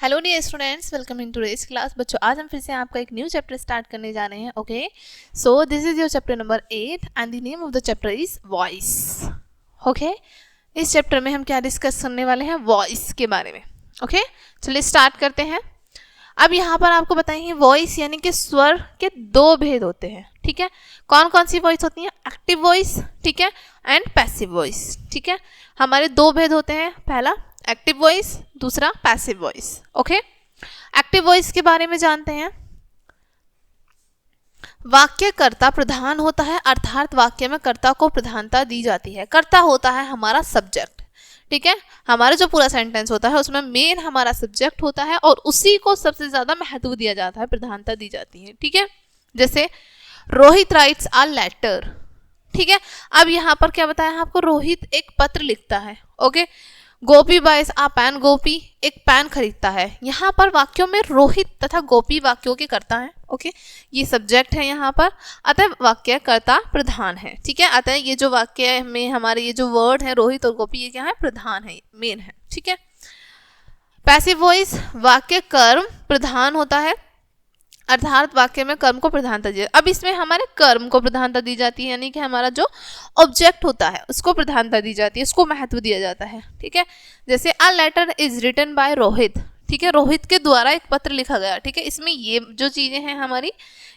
Hello dear students, welcome in today's class. बच्चों, आज हम फिर से आपका एक न्यू चैप्टर स्टार्ट करने जा रहे हैं। Okay, so this is your chapter number 8 and the name of the chapter is voice. Okay, इस चैप्टर में हम क्या डिस्कस करने वाले हैं? वॉइस के बारे में। ओके, चलिए स्टार्ट करते हैं। अब यहाँ पर आपको बताएंगे वॉइस यानी कि स्वर के दो भेद होते हैं। ठीक है, कौन कौन सी वॉइस होती है? एक्टिव वॉइस, ठीक है, एंड पैसिव वॉइस। ठीक है, हमारे दो भेद होते हैं, पहला एक्टिव वॉइस, दूसरा passive voice. Okay, active voice के बारे में जानते हैं। वाक्य कर्ता प्रधान होता है, अर्थात वाक्य में कर्ता को प्रधानता दी जाती है। कर्ता होता है हमारा सब्जेक्ट। ठीक है, हमारा जो पूरा सेंटेंस होता है उसमें मेन हमारा सब्जेक्ट होता है और उसी को सबसे ज्यादा महत्व दिया जाता है, प्रधानता दी जाती है। ठीक है, जैसे रोहित राइट्स अ लेटर। ठीक है, अब यहाँ पर क्या बताया आपको? रोहित एक पत्र लिखता है। ओके, गोपी बाइज आ पैन, गोपी एक पैन खरीदता है। यहाँ पर वाक्यों में रोहित तथा गोपी वाक्यों के कर्ता हैं। ओके, ये सब्जेक्ट है यहाँ पर, अतः वाक्य कर्ता प्रधान है। ठीक है, अतः ये जो वाक्य में हमारे ये जो वर्ड है रोहित और गोपी, ये क्या है? प्रधान है, मेन है। ठीक है, पैसिव वॉइस, वाक्य कर्म प्रधान होता है, अर्थात वाक्य में कर्म को प्रधानता दी जाती है। अब इसमें हमारे कर्म को प्रधानता दी जाती है, यानी कि हमारा जो ऑब्जेक्ट होता है उसको प्रधानता दी जाती है, उसको महत्व दिया जाता है। ठीक है, जैसे a letter is written by Rohit. ठीक है, रोहित के द्वारा एक पत्र लिखा गया। ठीक है, इसमें ये जो चीजें हैं हमारी,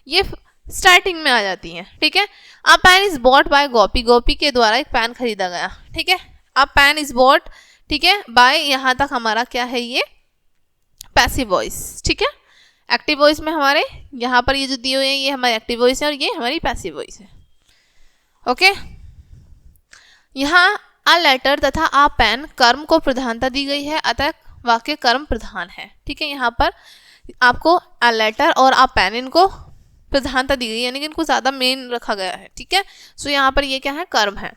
ये स्टार्टिंग में आ जाती हैं। ठीक है, अ पेन इज बॉट बाय गोपी, गोपी के द्वारा एक पेन खरीदा गया। ठीक है, अ पेन इज बॉट, ठीक है, बाय, यहाँ तक हमारा क्या है? ये पैसिव वॉइस। ठीक है, एक्टिव वॉइस में हमारे यहाँ पर ये जो दिए हुए हैं ये हमारी एक्टिव वॉइस है और ये हमारी पैसिव वॉइस है। ओके, यहाँ अ लेटर तथा अ पेन कर्म को प्रधानता दी गई है, अतः वाक्य कर्म प्रधान है। ठीक है, यहाँ पर आपको अ लेटर और अ पेन इनको प्रधानता दी गई, यानी कि इनको ज्यादा मेन रखा गया है। ठीक है, सो यहाँ पर ये क्या है? कर्म है।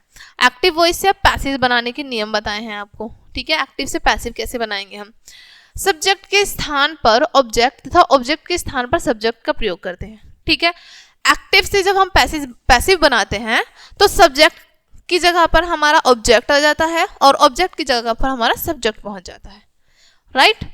एक्टिव वॉइस से अब पैसिव बनाने के नियम बताए हैं आपको। ठीक है, एक्टिव से पैसिव कैसे बनाएंगे हम? सब्जेक्ट के स्थान पर ऑब्जेक्ट तथा ऑब्जेक्ट के स्थान पर सब्जेक्ट का प्रयोग करते हैं। ठीक है, एक्टिव से जब हम पैसिव बनाते हैं तो सब्जेक्ट की जगह पर हमारा ऑब्जेक्ट आ जाता है और ऑब्जेक्ट की जगह पर हमारा सब्जेक्ट पहुंच जाता है। राइट,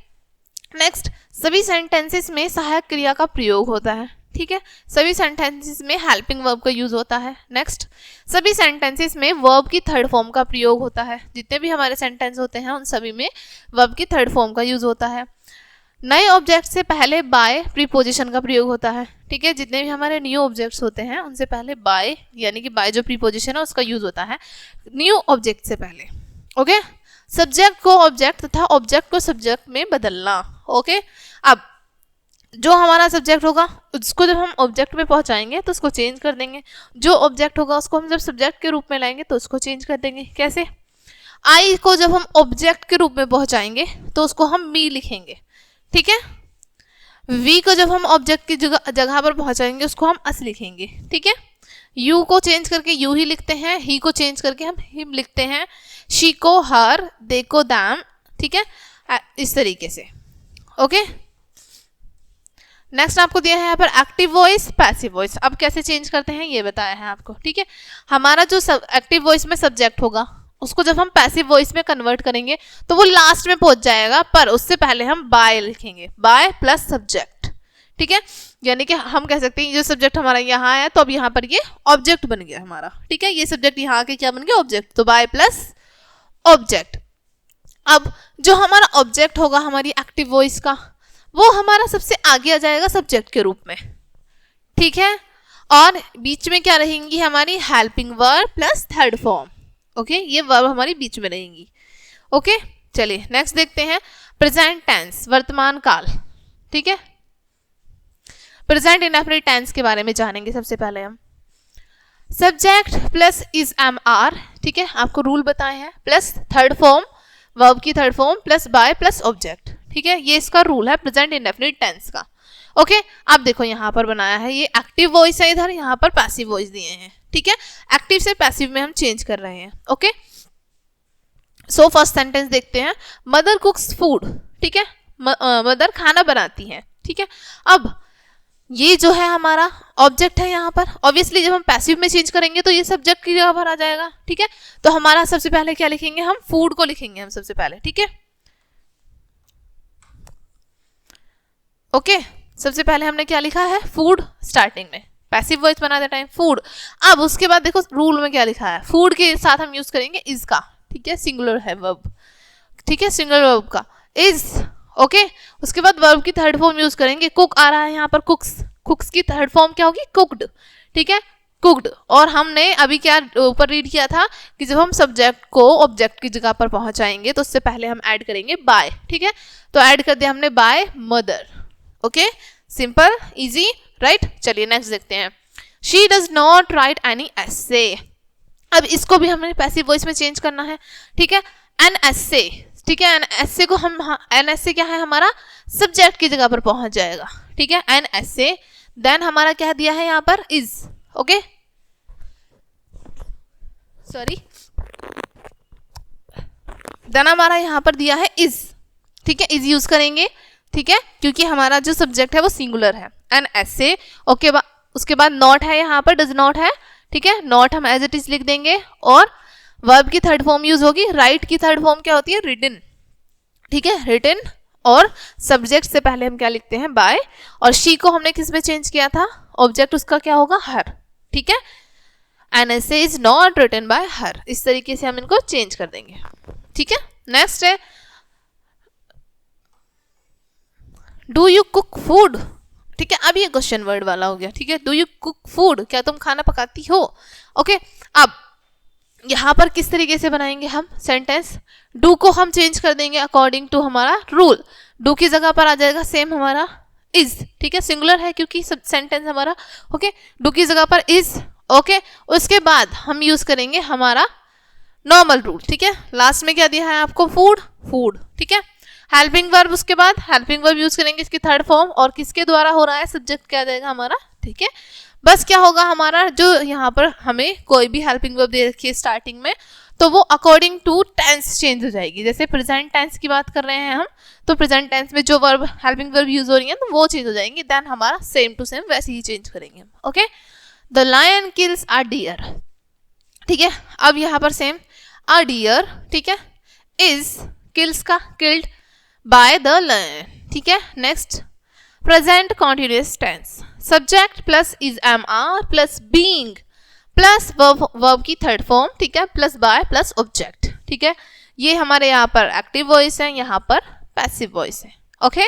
नेक्स्ट, सभी सेंटेंसेस में सहायक क्रिया का प्रयोग होता है। ठीक है, सभी सेंटेंसेस में हेल्पिंग वर्ब का यूज होता है। नेक्स्ट, सभी सेंटेंसेस में वर्ब की थर्ड फॉर्म का प्रयोग होता है। जितने भी हमारे सेंटेंस होते हैं उन सभी में वर्ब की थर्ड फॉर्म का यूज होता है। नए ऑब्जेक्ट से पहले बाय प्रीपोजिशन का प्रयोग होता है। ठीक है, जितने भी हमारे न्यू ऑब्जेक्ट्स होते हैं उनसे पहले बाय, यानी कि बाय जो प्रीपोजिशन है उसका यूज होता है न्यू ऑब्जेक्ट से पहले। ओके, सब्जेक्ट को ऑब्जेक्ट तथा ऑब्जेक्ट को सब्जेक्ट में बदलना। ओके, अब जो हमारा सब्जेक्ट होगा उसको जब हम ऑब्जेक्ट में पहुंचाएंगे तो उसको चेंज कर देंगे, जो ऑब्जेक्ट होगा उसको हम जब सब्जेक्ट के रूप में लाएंगे तो उसको चेंज कर देंगे। कैसे? आई को जब हम ऑब्जेक्ट के रूप में पहुंचाएंगे तो उसको हम मी लिखेंगे। ठीक है, वी को जब हम ऑब्जेक्ट की जगह पर पहुंचाएंगे उसको हम अस लिखेंगे। ठीक है, यू को चेंज करके यू ही लिखते हैं, ही को चेंज करके हम हिम लिखते हैं, शी को हर, दे को दैम। ठीक है, इस तरीके से। ओके, नेक्स्ट आपको दिया है यहाँ पर एक्टिव वॉइस, पैसिव वॉइस। अब कैसे चेंज करते हैं ये बताया है आपको। ठीक है, हमारा जो एक्टिव वॉइस में सब्जेक्ट होगा उसको जब हम पैसिव वॉइस में कन्वर्ट करेंगे तो वो लास्ट में पहुंच जाएगा, पर उससे पहले हम बाय लिखेंगे, बाय प्लस सब्जेक्ट। ठीक है, यानी कि हम कह सकते हैं जो सब्जेक्ट हमारा यहाँ है तो अब यहाँ पर ये ऑब्जेक्ट बन गया हमारा। ठीक है, ये सब्जेक्ट यहाँ के क्या बन गया? ऑब्जेक्ट, तो बाय प्लस ऑब्जेक्ट। अब जो हमारा ऑब्जेक्ट होगा हमारी एक्टिव वॉइस का, वो हमारा सबसे आगे आ जाएगा सब्जेक्ट के रूप में। ठीक है, और बीच में क्या रहेंगी? हमारी helping verb plus third form. Okay, ये वर्ब हमारी बीच में रहेंगी। ओके, चलिए नेक्स्ट देखते हैं प्रेजेंट टेंस, वर्तमान काल। ठीक है, प्रेजेंट इंडेफिनिट टेंस के बारे में जानेंगे सबसे पहले हम। Subject plus is am are, ठीक है, आपको रूल बताए हैं, प्लस थर्ड फॉर्म, वर्ब की third form plus by plus object. ठीक है, ये इसका रूल है प्रेजेंट इंडेफिनिट टेंस का। ओके, अब देखो यहाँ पर बनाया है, ये एक्टिव वॉइस है, इधर यहाँ पर पैसिव वॉइस दिए हैं। ठीक है, एक्टिव से पैसिव में हम चेंज कर रहे हैं। ओके, सो फर्स्ट सेंटेंस देखते हैं, मदर कुक्स फूड। ठीक है, मदर खाना बनाती है। ठीक है, अब ये जो है हमारा ऑब्जेक्ट है यहाँ पर, ऑब्वियसली जब हम पैसिव में चेंज करेंगे तो ये सब्जेक्ट की जगह पर आ जाएगा। ठीक है, तो हमारा सबसे पहले क्या लिखेंगे? हम फूड को लिखेंगे हम सबसे पहले। ठीक है, ओके सबसे पहले हमने क्या लिखा है, फूड स्टार्टिंग में, पैसिव वॉइस बनाते टाइम फूड। अब उसके बाद देखो रूल में क्या लिखा है, फूड के साथ हम यूज करेंगे इज का, ठीक है, सिंगुलर है वर्ब, ठीक है, सिंगुलर वर्ब का इज। ओके उसके बाद वर्ब की थर्ड फॉर्म यूज करेंगे, कुक आ रहा है यहाँ पर, कुक्स, कुक्स की थर्ड फॉर्म क्या होगी, कुक्ड, ठीक है, कुक्ड। और हमने अभी क्या ऊपर रीड किया था कि जब हम सब्जेक्ट को ऑब्जेक्ट की जगह पर पहुंचाएंगे तो उससे पहले हम ऐड करेंगे बाय, ठीक है, तो ऐड कर दिया हमने by mother. Okay simple easy right. चलिए नेक्स्ट देखते हैं, she does not write any essay. अब इसको भी हमें पैसिव वॉइस में चेंज करना है, ठीक है, एन एसे, ठीक है, एन एसे को हम, एन एसे क्या है हमारा, सब्जेक्ट की जगह पर पहुंच जाएगा, ठीक है, एन एसे। देन हमारा क्या दिया है यहाँ पर इज, ओके सॉरी, देन हमारा यहाँ पर दिया है इज, ठीक है, इज यूज करेंगे, ठीक है, क्योंकि हमारा जो सब्जेक्ट है वो सिंगुलर है, एन एसे। ओके उसके बाद नॉट है यहाँ पर, डज नॉट है, ठीक है, नॉट हम एज इट इज लिख देंगे, और वर्ब की थर्ड फॉर्म यूज होगी, राइट की थर्ड फॉर्म क्या होती है, रिटन, ठीक है, रिटन, और सब्जेक्ट से पहले हम क्या लिखते हैं, बाय, और शी को हमने किस में चेंज किया था, ऑब्जेक्ट उसका क्या होगा, हर, ठीक है, an essay is not written by her, इस तरीके से हम इनको चेंज कर देंगे, ठीक है। नेक्स्ट है डू यू कुक फूड, ठीक है, अब ये क्वेश्चन वर्ड वाला हो गया, ठीक है, डू यू कुक फूड, क्या तुम खाना पकाती हो। ओके अब यहाँ पर किस तरीके से बनाएंगे हम सेंटेंस, डू को हम चेंज कर देंगे अकॉर्डिंग टू हमारा रूल, डू की जगह पर आ जाएगा सेम हमारा इज, ठीक है, सिंगुलर है क्योंकि सब सेंटेंस हमारा, ओके, डू की जगह पर इज, ओके, उसके बाद हम यूज करेंगे हमारा नॉर्मल रूल, ठीक है, लास्ट में क्या दिया है आपको, फूड, फूड, ठीक है, हेल्पिंग वर्ब, उसके बाद हेल्पिंग वर्ब यूज करेंगे इसकी थर्ड फॉर्म, और किसके द्वारा हो रहा है, सब्जेक्ट क्या देगा हमारा, ठीक है, बस क्या होगा हमारा, जो यहाँ पर हमें कोई भी हेल्पिंग वर्ब दे रखी है स्टार्टिंग में, तो वो अकॉर्डिंग टू टेंस चेंज हो जाएगी, जैसे प्रेजेंट टेंस की बात कर रहे हैं हम, तो प्रेजेंट टेंस में जो वर्ब हेल्पिंग वर्ब यूज हो रही है तो वो चेंज हो जाएंगी, देन हमारा सेम टू सेम वैसे ही चेंज करेंगे हम। Okay the lion kills a deer, ठीक है, अब यहाँ पर सेम अ डियर, ठीक है, इज किल्स का किल्ड बाय द लायन, ठीक है। Next present continuous tense, subject plus is am are plus being plus verb की थर्ड फॉर्म, ठीक है, प्लस बाय प्लस ऑब्जेक्ट, ठीक है, ये हमारे यहाँ पर एक्टिव वॉइस है, यहाँ पर पैसिव वॉइस है। ओके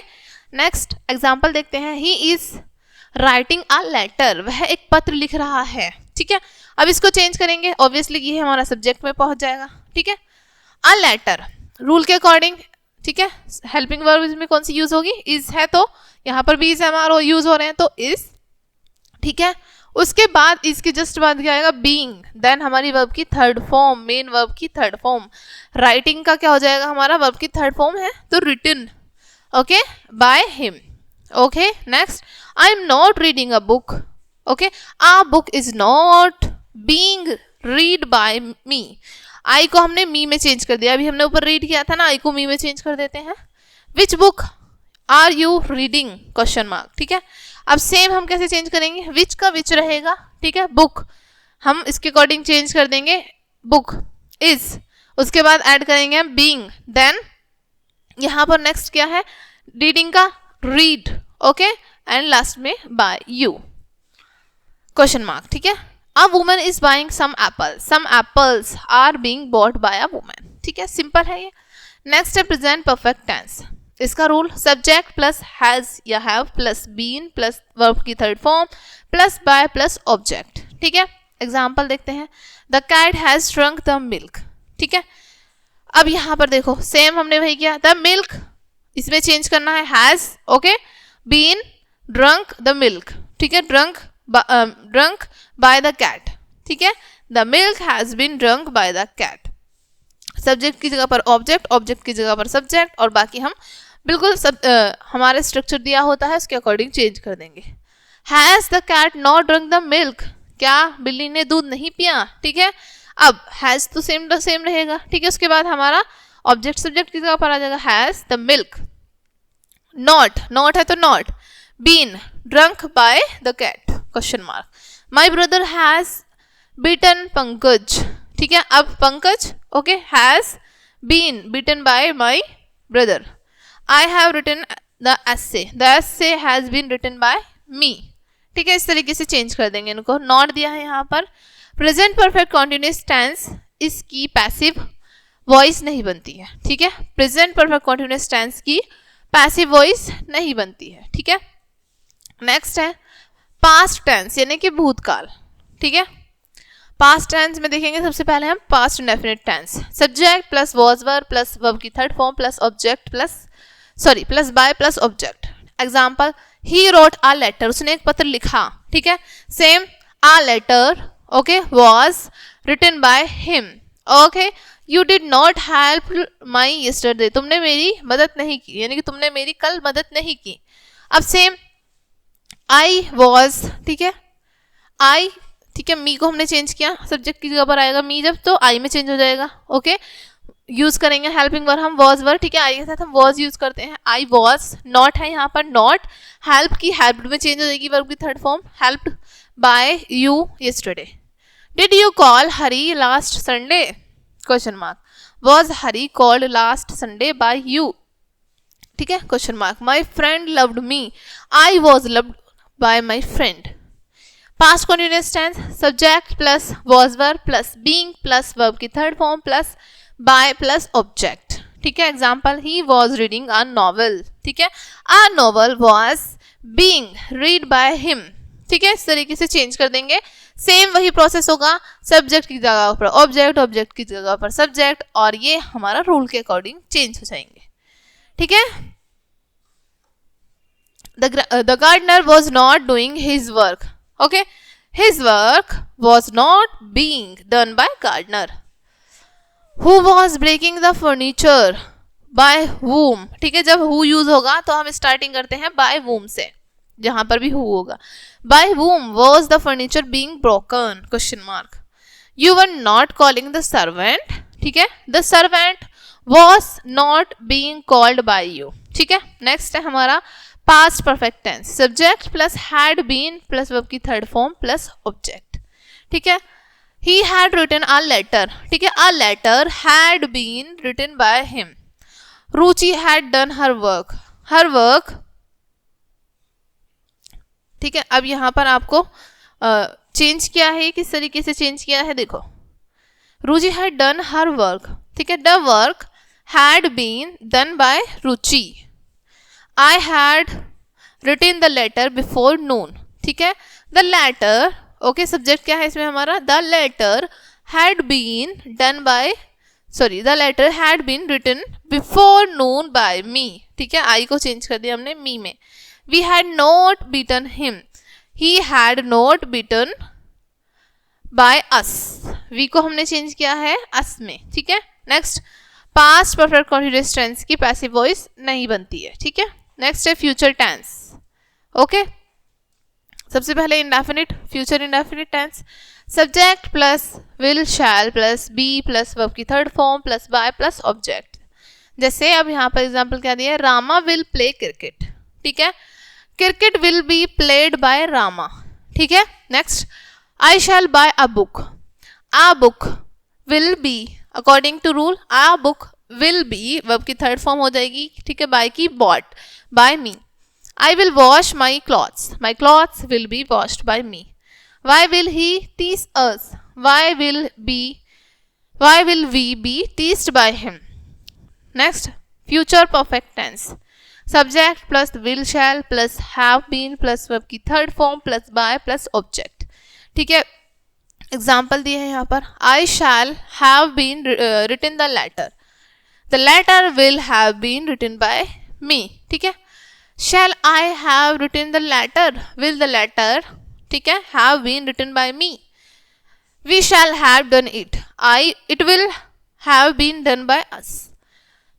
नेक्स्ट एग्जांपल देखते हैं, he is writing a letter, वह एक पत्र लिख रहा है, ठीक है, अब इसको चेंज करेंगे, ऑब्वियसली ये हमारा सब्जेक्ट में पहुंच जाएगा, ठीक है, अ लेटर रूल के अकॉर्डिंग, ठीक है, हेल्पिंग वर्ब इसमें कौन सी यूज होगी, इज है, तो यहाँ पर भी इज हमारा यूज हो रहे हैं तो इज, ठीक है, उसके बाद इसके जस्ट बाद क्या आएगा, बीइंग, देन हमारी वर्ब की थर्ड फॉर्म, मेन वर्ब की थर्ड फॉर्म, राइटिंग का क्या हो जाएगा हमारा, वर्ब की थर्ड फॉर्म है तो written, okay, by him. Okay next I am not reading a book, okay, a book is not being read by me, I को हमने मी में चेंज कर दिया, अभी हमने ऊपर रीड किया था ना, आई को मी में चेंज कर देते हैं, which book are you reading question mark, ठीक है, अब सेम हम कैसे चेंज करेंगे, विच का विच रहेगा, ठीक है, बुक हम इसके अकॉर्डिंग चेंज कर देंगे, बुक इज, उसके बाद ऐड करेंगे हम बीइंग, देन यहाँ पर नेक्स्ट क्या है, रीडिंग का रीड, ओके, एंड लास्ट में बाय यू क्वेश्चन मार्क, ठीक है। A woman is buying some apples are being bought by a woman, ठीक है, सिंपल है ये। नेक्स्ट है प्रेजेंट परफेक्ट टेंस, इसका रूल सब्जेक्ट प्लस हैज या have plus been plus verb की third form plus by plus object, ठीक है। एग्जांपल देखते हैं, the cat has drunk the milk, ठीक है, अब यहाँ पर देखो सेम हमने वही किया, द मिल्क इसमें चेंज करना है has, okay, been drunk the milk, ठीक है, ड्रंक बाय द कैट, ठीक है, the milk has been drunk by the cat, subject की जगह पर ऑब्जेक्ट, ऑब्जेक्ट की जगह पर सब्जेक्ट, और बाकी हम बिल्कुल सब हमारे स्ट्रक्चर दिया होता है उसके अकॉर्डिंग चेंज कर देंगे। Has the cat not drunk the milk, क्या बिल्ली ने दूध नहीं पिया, ठीक है, अब हैज तो सेम रहेगा, ठीक है, उसके बाद हमारा ऑब्जेक्ट सब्जेक्ट की जगह पर आ जाएगा हैज द मिल्क, नॉट है तो not, been drunk by the cat question mark, my brother has beaten Pankaj, ठीक है, अब Pankaj, okay, has been beaten by my brother, I have written the essay has been written by me. ठीक है, इस तरीके से चेंज कर देंगे इनको। नॉट दिया है यहाँ पर। प्रेजेंट परफेक्ट कॉन्टिन्यूअस टेंस, इसकी पैसिव वॉइस नहीं बनती है। ठीक है, प्रेजेंट परफेक्ट कॉन्टिन्यूअस टेंस की पैसिव वॉइस नहीं बनती है। ठीक है, नेक्स्ट है पास्ट टेंस यानी कि भूतकाल। ठीक है, पास्ट टेंस में देखेंगे सबसे पहले हम past indefinite tense, subject plus was were plus verb की third form plus object plus by plus object. Example, he wrote a letter, उसने एक पत्र लिखा। ठीक है, same a letter okay was written by him. Okay, you did not help my yesterday, तुमने मेरी मदद नहीं की, यानी कि तुमने मेरी कल मदद नहीं की। अब सेम आई वॉज, ठीक है, आई, ठीक है, मी को हमने चेंज किया, सब्जेक्ट की जगह पर आएगा मी जब, तो आई में चेंज हो जाएगा। ओके, यूज करेंगे हेल्पिंग वर्ब हम वॉज वर। ठीक है, आई के साथ हम वॉज यूज करते हैं। आई वॉज, नॉट है यहाँ पर, नॉट हेल्प की हेल्प्ड में चेंज हो जाएगी वर्ब की third form, helped by you yesterday. Did you call Hari last Sunday, question mark, was Hari called last Sunday by you. ठीक है, question mark, my friend loved me, I was loved by my friend. Past continuous tense, subject plus was verb plus being plus verb की third form plus by plus object. ठीक है, example, he was reading a novel. ठीक है, a novel was being read by him. ठीक है, इस तरीके से चेंज कर देंगे। सेम वही प्रोसेस होगा, सब्जेक्ट की जगह पर ऑब्जेक्ट, ऑब्जेक्ट की जगह पर सब्जेक्ट, और ये हमारा रूल के अकॉर्डिंग चेंज हो जाएंगे। ठीक है, the gardener was not doing his work. Okay, his work was not being done by gardener. Who was breaking the furniture? By whom? ठीक है, जब who use होगा तो हम स्टार्टिंग करते हैं by whom से, जहां पर भी who होगा। By whom was the furniture being broken? Question mark. You were not calling the servant. ठीक है, the servant was not being called by you. ठीक है, नेक्स्ट है हमारा past perfect tense, subject plus had been plus verb की third form plus object. ठीक है, he had written a letter. ठीक है, a letter had been written by him. Ruchi had done her work. ठीक है, अब यहां पर आपको चेंज किया है, किस तरीके से चेंज किया है देखो, Ruchi had done her work. ठीक है, the work had been done by Ruchi. I had written the letter before noon. ठीक है, the letter, okay, सब्जेक्ट क्या है इसमें हमारा, the letter had been done by, sorry, the letter had been written before noon by me. ठीक है, I को change कर दिया हमने me में। We had not beaten him. He had not beaten by us. We को हमने change किया है us में। ठीक है, next, past perfect continuous tense की पैसिव वॉइस नहीं बनती है। ठीक है, नेक्स्ट है फ्यूचर टेंस। ओके, सबसे पहले indefinite, future indefinite tense, subject plus will shall plus be plus verb की third form plus by plus object. जैसे अब यहाँ पर एग्जांपल क्या दिया है, रामा विल प्ले क्रिकेट। ठीक है, cricket will be played by Rama. ठीक है, next, I shall buy a book. A book will be, according to rule, a book will be verb की थर्ड फॉर्म हो जाएगी। ठीक है, बाय की bought by me. I will wash my clothes. My clothes will be washed by me. Why will he tease us? Why will we be teased by him? Next, future perfect tense. Subject plus will shall plus have been plus verb की third form plus by plus object. ठीक है, example दिए हैं यहाँ पर, I shall have been written the letter. The letter will have been written by me. ठीक है, shall I have written the letter? Will the letter, ठीक है, have been written by me? We shall have done it. It will have been done by us.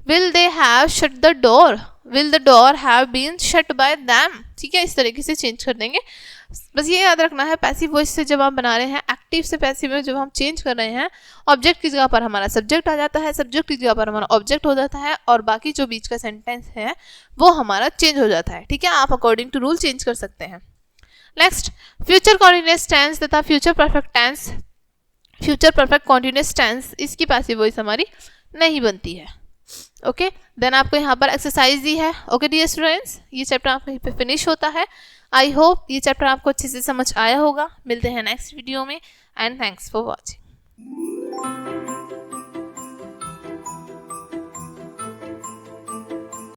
Will they have shut the door? Will the door have been shut by them? ठीक है, इस तरीके से change कर देंगे। बस ये याद रखना है, पैसिव वॉइस से जब आप बना रहे हैं, एक्टिव से पैसिव में जब हम चेंज कर रहे हैं, ऑब्जेक्ट की जगह पर हमारा सब्जेक्ट आ जाता है, सब्जेक्ट की जगह पर हमारा ऑब्जेक्ट हो जाता है, और बाकी जो बीच का सेंटेंस है वो हमारा चेंज हो जाता है। ठीक है, आप अकॉर्डिंग टू रूल चेंज कर सकते हैं। नेक्स्ट, फ्यूचर कॉन्टिन्यूअस टेंस तथा future perfect tense, future perfect continuous tense, इसकी पैसिव वॉइस हमारी नहीं बनती है। ओके, देन आपको यहाँ पर एक्सरसाइज दी है। ओके डियर स्टूडेंट्स, ये चैप्टर आपका यहीं पे फिनिश होता है। आई होप ये चैप्टर आपको अच्छे से समझ आया होगा। मिलते हैं नेक्स्ट वीडियो में एंड थैंक्स फॉर वॉचिंग।